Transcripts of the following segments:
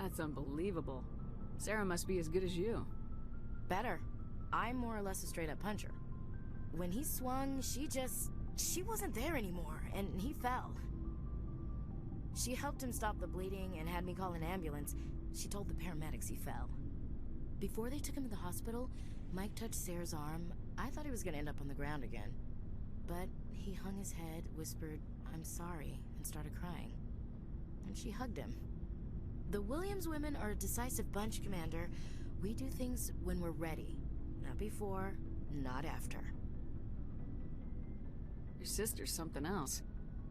That's unbelievable. Sarah must be as good as you. Better. I'm more or less a straight-up puncher. When he swung, she wasn't there anymore, and he fell. She helped him stop the bleeding and had me call an ambulance. She told the paramedics he fell. Before they took him to the hospital, Mike touched Sarah's arm. I thought he was gonna end up on the ground again. But he hung his head, whispered, "I'm sorry," and started crying. And she hugged him. The Williams women are a decisive bunch, Commander. We do things when we're ready. Not before, not after. Your sister's something else.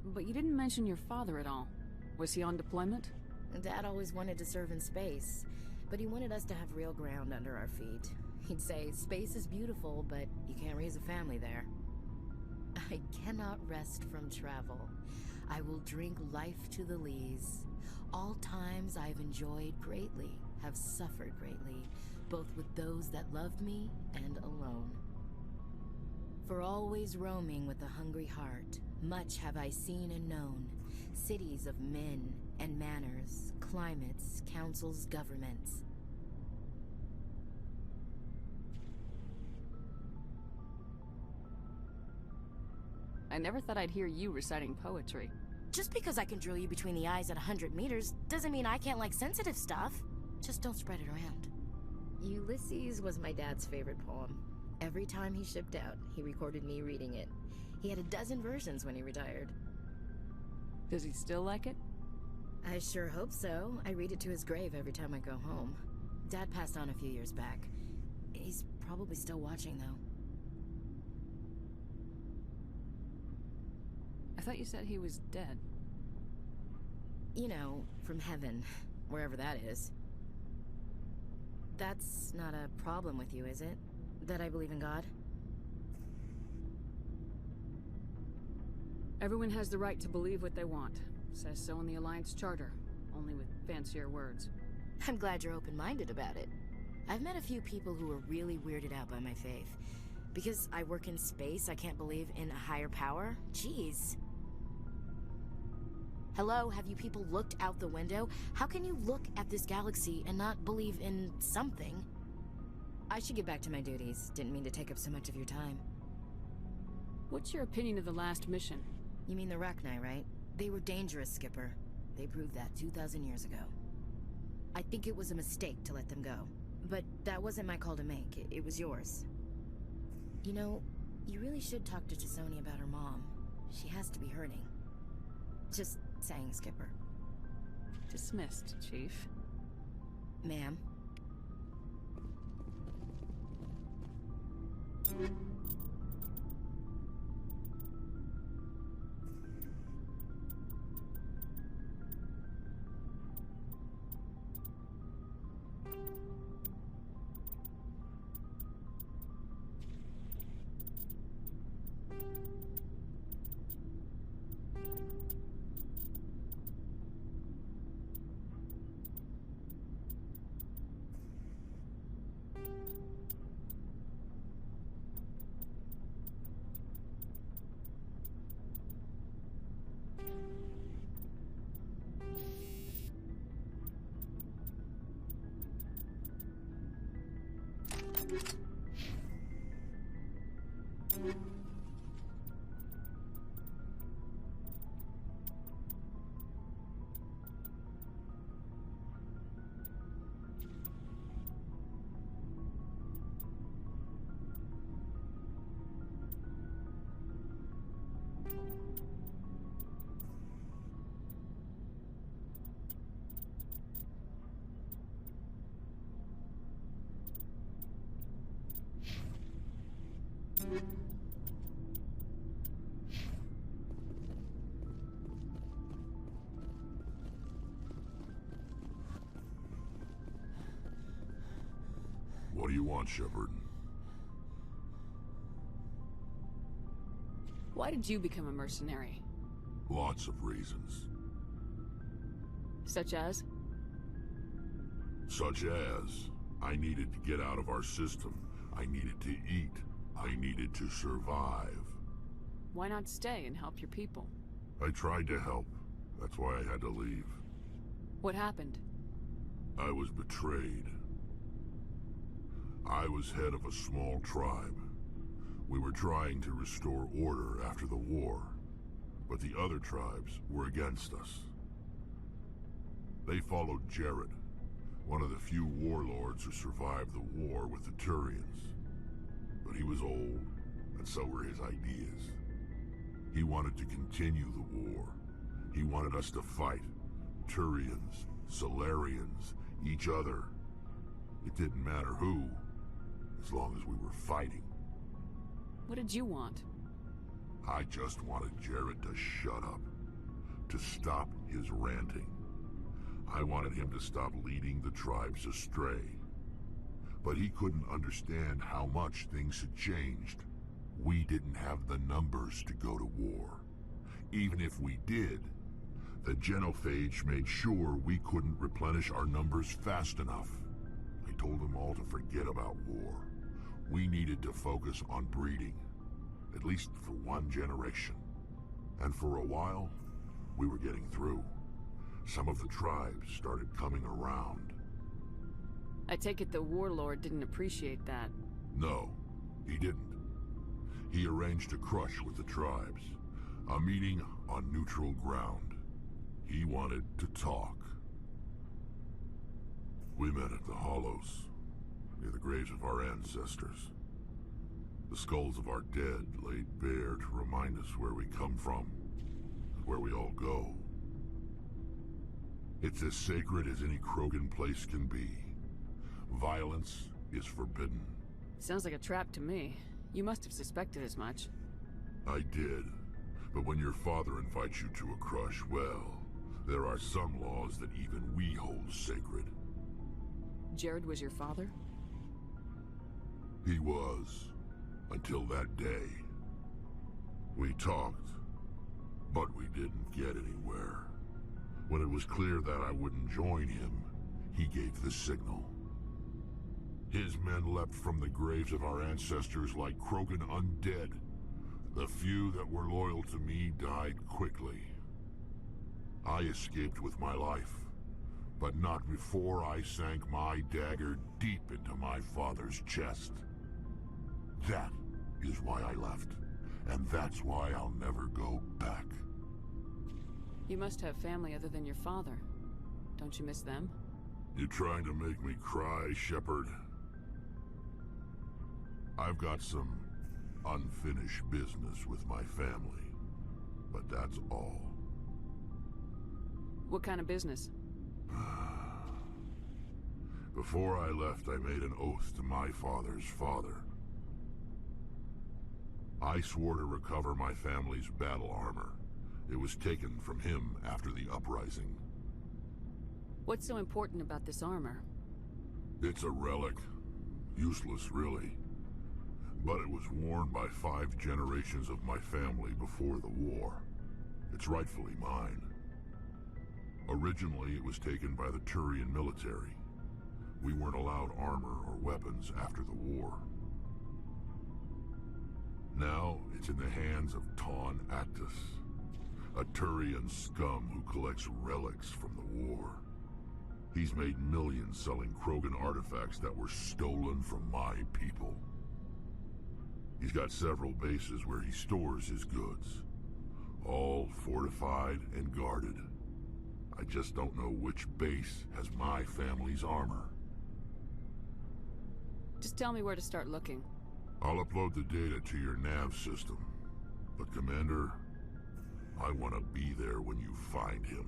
But you didn't mention your father at all. Was he on deployment? Dad always wanted to serve in space, but he wanted us to have real ground under our feet. He'd say, space is beautiful, but you can't raise a family there. I cannot rest from travel. I will drink life to the lees. All times I've enjoyed greatly, have suffered greatly, both with those that loved me and alone. For always roaming with a hungry heart, much have I seen and known, cities of men and manners, climates, councils, governments. I never thought I'd hear you reciting poetry. Just because I can drill you between the eyes at 100 meters doesn't mean I can't like sensitive stuff. Just don't spread it around. Ulysses was my dad's favorite poem. Every time he shipped out, he recorded me reading it. He had a dozen versions when he retired. Does he still like it? I sure hope so. I read it to his grave every time I go home. Dad passed on a few years back. He's probably still watching, though. I thought you said he was dead. You know, from heaven, wherever that is. That's not a problem with you, is it? That I believe in God? Everyone has the right to believe what they want. Says so in the Alliance Charter, only with fancier words. I'm glad you're open-minded about it. I've met a few people who are really weirded out by my faith. Because I work in space, I can't believe in a higher power? Jeez. Hello, have you people looked out the window? How can you look at this galaxy and not believe in something? I should get back to my duties. Didn't mean to take up so much of your time. What's your opinion of the last mission? You mean the Rachni, right? They were dangerous, Skipper. They proved that 2,000 years ago. I think it was a mistake to let them go. But that wasn't my call to make. It was yours. You know, you really should talk to Chisoni about her mom. She has to be hurting. Just saying, Skipper. Dismissed, Chief. Ma'am. What do you want, Shepard? Why did you become a mercenary? Lots of reasons. Such as? Such as, I needed to get out of our system. I needed to eat. I needed to survive. Why not stay and help your people? I tried to help. That's why I had to leave. What happened? I was betrayed. I was head of a small tribe. We were trying to restore order after the war, but the other tribes were against us. They followed Jared, one of the few warlords who survived the war with the Turians. But he was old, and so were his ideas. He wanted to continue the war. He wanted us to fight. Turians, Solarians, each other. It didn't matter who, as long as we were fighting. What did you want? I just wanted Jared to shut up, to stop his ranting. I wanted him to stop leading the tribes astray. But he couldn't understand how much things had changed. We didn't have the numbers to go to war. Even if we did, the genophage made sure we couldn't replenish our numbers fast enough. I told them all to forget about war. We needed to focus on breeding, at least for one generation. And for a while, we were getting through. Some of the tribes started coming around. I take it the warlord didn't appreciate that. No, he didn't. He arranged a crush with the tribes, a meeting on neutral ground. He wanted to talk. We met at the Hollows, near the graves of our ancestors. The skulls of our dead laid bare to remind us where we come from, and where we all go. It's as sacred as any Krogan place can be. Violence is forbidden. Sounds like a trap to me. You must have suspected as much. I did. But when your father invites you to a crush, well, there are some laws that even we hold sacred. Jared was your father? He was. Until that day. We talked, but we didn't get anywhere. When it was clear that I wouldn't join him, he gave the signal. His men leapt from the graves of our ancestors like Krogan undead. The few that were loyal to me died quickly. I escaped with my life, but not before I sank my dagger deep into my father's chest. That is why I left, and that's why I'll never go back. You must have family other than your father. Don't you miss them? You trying to make me cry, Shepard? I've got some unfinished business with my family, but that's all. What kind of business? Before I left, I made an oath to my father's father. I swore to recover my family's battle armor. It was taken from him after the uprising. What's so important about this armor? It's a relic. Useless, really. But it was worn by 5 generations of my family before the war. It's rightfully mine. Originally, it was taken by the Turian military. We weren't allowed armor or weapons after the war. Now, it's in the hands of Taun Actus, a Turian scum who collects relics from the war. He's made millions selling Krogan artifacts that were stolen from my people. He's got several bases where he stores his goods, all fortified and guarded. I just don't know which base has my family's armor. Just tell me where to start looking. I'll upload the data to your nav system. But Commander, I want to be there when you find him.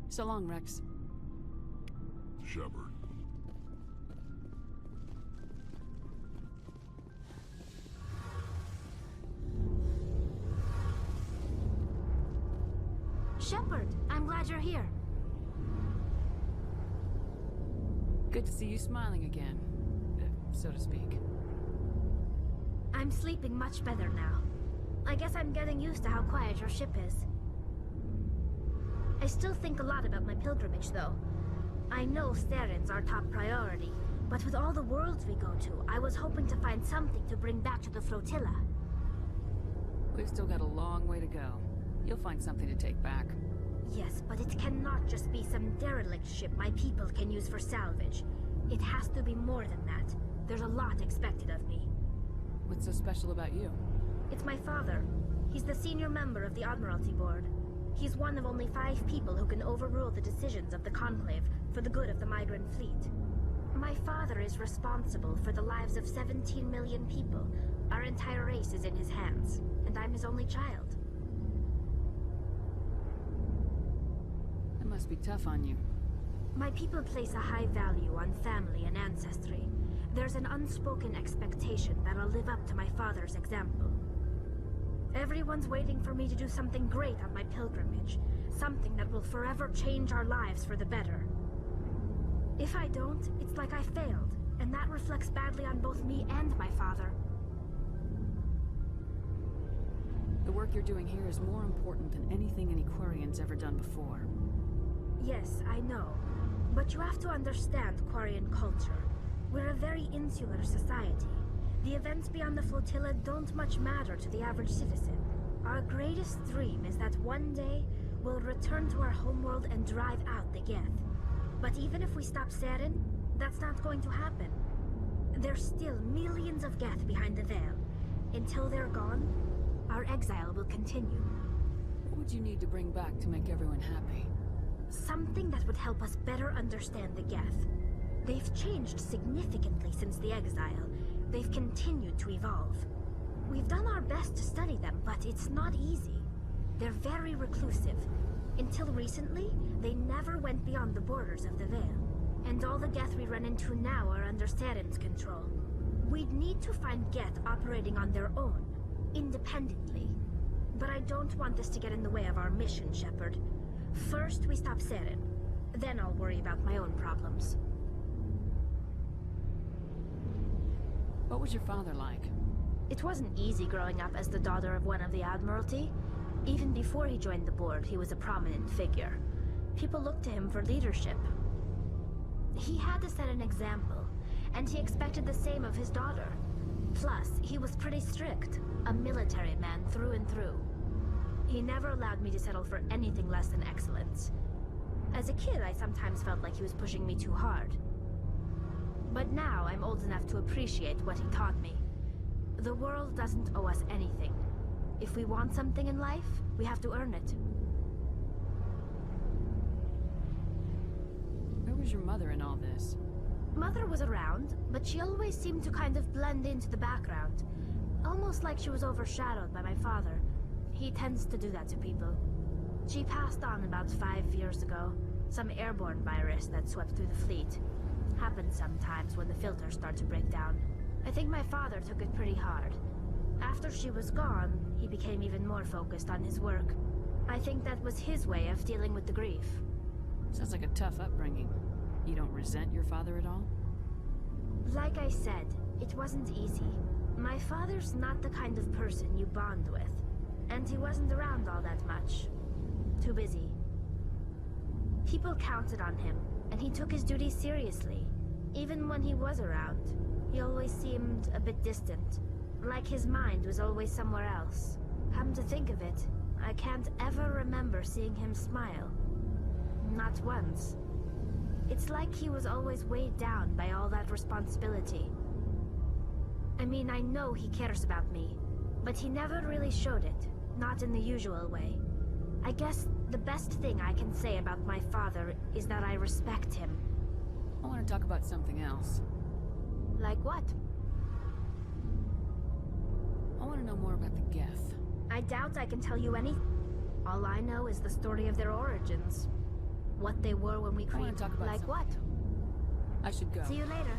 So long, Rex. Shepard. Shepard, I'm glad you're here. Good to see you smiling again, so to speak. I'm sleeping much better now. I guess I'm getting used to how quiet your ship is. I still think a lot about my pilgrimage, though. I know Steren's our top priority, but with all the worlds we go to, I was hoping to find something to bring back to the flotilla. We've still got a long way to go. You'll find something to take back. Yes, but it cannot just be some derelict ship my people can use for salvage. It has to be more than that. There's a lot expected of me. What's so special about you? It's my father. He's the senior member of the Admiralty Board. He's one of only 5 people who can overrule the decisions of the Conclave for the good of the migrant fleet. My father is responsible for the lives of 17 million people. Our entire race is in his hands, and I'm his only child. That must be tough on you. My people place a high value on family and ancestry. There's an unspoken expectation that I'll live up to my father's example. Everyone's waiting for me to do something great on my pilgrimage. Something that will forever change our lives for the better. If I don't, it's like I failed, and that reflects badly on both me and my father. The work you're doing here is more important than anything an Aquarian's ever done before. Yes, I know. But you have to understand Quarian culture. We're a very insular society. The events beyond the flotilla don't much matter to the average citizen. Our greatest dream is that one day, we'll return to our homeworld and drive out the Geth. But even if we stop Saren, that's not going to happen. There's still millions of Geth behind the veil. Until they're gone, our exile will continue. What would you need to bring back to make everyone happy? Something that would help us better understand the Geth. They've changed significantly since the exile. They've continued to evolve. We've done our best to study them, but it's not easy. They're very reclusive. Until recently, they never went beyond the borders of the Veil. And all the Geth we run into now are under Saren's control. We'd need to find Geth operating on their own, independently. But I don't want this to get in the way of our mission, Shepard. First, we stop Saren. Then I'll worry about my own problems. What was your father like? It wasn't easy growing up as the daughter of one of the Admiralty. Even before he joined the board, he was a prominent figure. People looked to him for leadership. He had to set an example, and he expected the same of his daughter. Plus, he was pretty strict, a military man through and through. He never allowed me to settle for anything less than excellence. As a kid, I sometimes felt like he was pushing me too hard. But now, I'm old enough to appreciate what he taught me. The world doesn't owe us anything. If we want something in life, we have to earn it. Where was your mother in all this? Mother was around, but she always seemed to kind of blend into the background. Almost like she was overshadowed by my father. He tends to do that to people. She passed on about 5 years ago. Some airborne virus that swept through the fleet. Happens sometimes when the filters start to break down. I think my father took it pretty hard. After she was gone, he became even more focused on his work. I think that was his way of dealing with the grief. Sounds like a tough upbringing. You don't resent your father at all? Like I said, it wasn't easy. My father's not the kind of person you bond with. And he wasn't around all that much. Too busy. People counted on him, and he took his duties seriously. Even when he was around, he always seemed a bit distant. Like his mind was always somewhere else. Come to think of it, I can't ever remember seeing him smile. Not once. It's like he was always weighed down by all that responsibility. I mean, I know he cares about me, but he never really showed it, not in the usual way. I guess the best thing I can say about my father is that I respect him. I want to talk about something else. Like what? I want to know more about the Geth. I doubt I can tell you anything. All I know is the story of their origins. What they were when we I want created. to talk about Like what? I should go. See you later.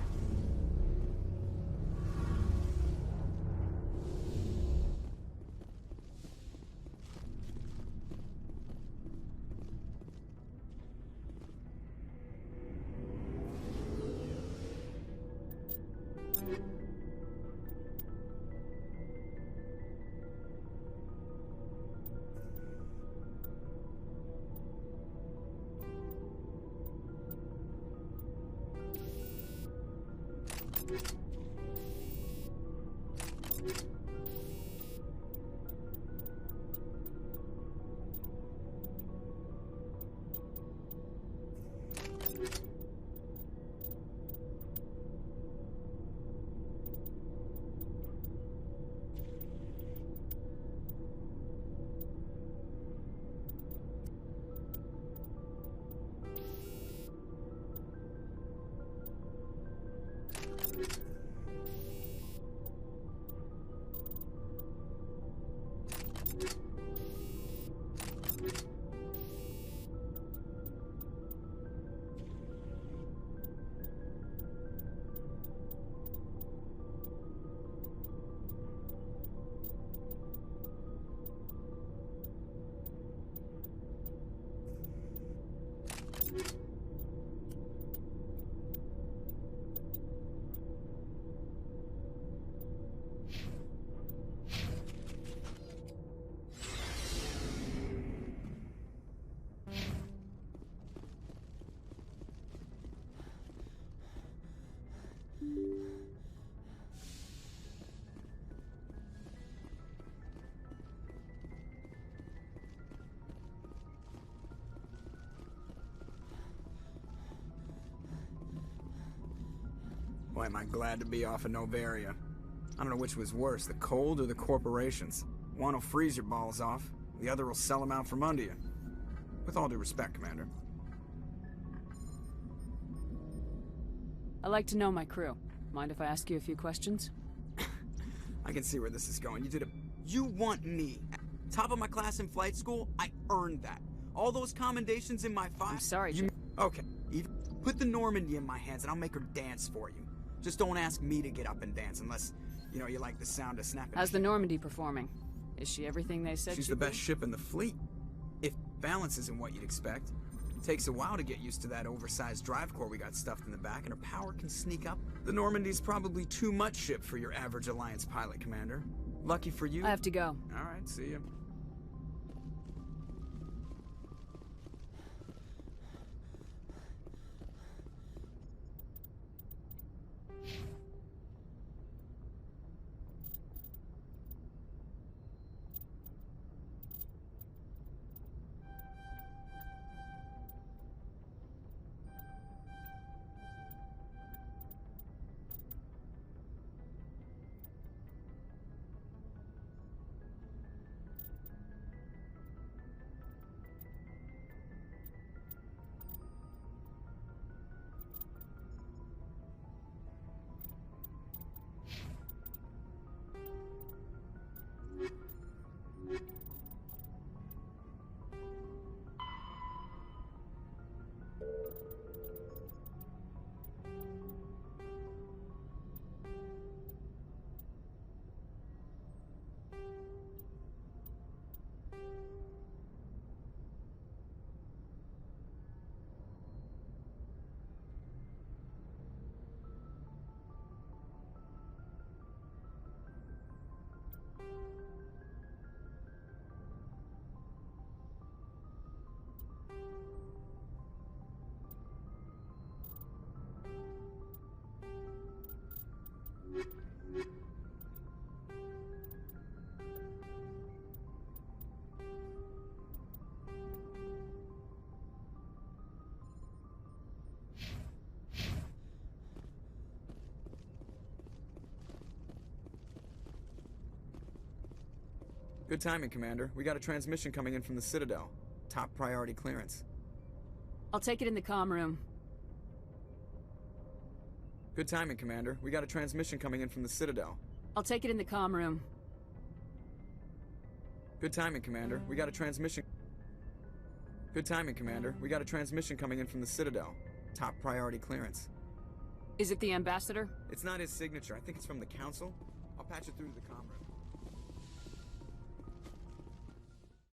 Boy, am I glad to be off of Novaria. I don't know which was worse, the cold or the corporations. One will freeze your balls off, the other will sell them out from under you. With all due respect, Commander. I like to know my crew. Mind if I ask you a few questions? I can see where this is going. You want me. Top of my class in flight school? I earned that. All those commendations in my file. I'm sorry, Jim. Okay, put the Normandy in my hands and I'll make her dance for you. Just don't ask me to get up and dance unless, you like the sound of snapping. How's the Normandy performing? Is she everything they said She's she'd the best be? ship in the fleet. If balance isn't what you'd expect. It takes a while to get used to that oversized drive core we got stuffed in the back, and her power can sneak up. The Normandy's probably too much ship for your average Alliance pilot, Commander. Lucky for you. I have to go. All right, see you. Good timing, Commander. We got a transmission coming in from the Citadel. Top priority clearance. I'll take it in the comm room. Good timing, Commander. We got a transmission coming in from the Citadel. I'll take it in the comm room. Good timing, Commander. We got a transmission. Good timing, Commander. We got a transmission coming in from the Citadel. Top priority clearance. Is it the ambassador? It's not his signature. I think it's from the Council. I'll patch it through to the comm room.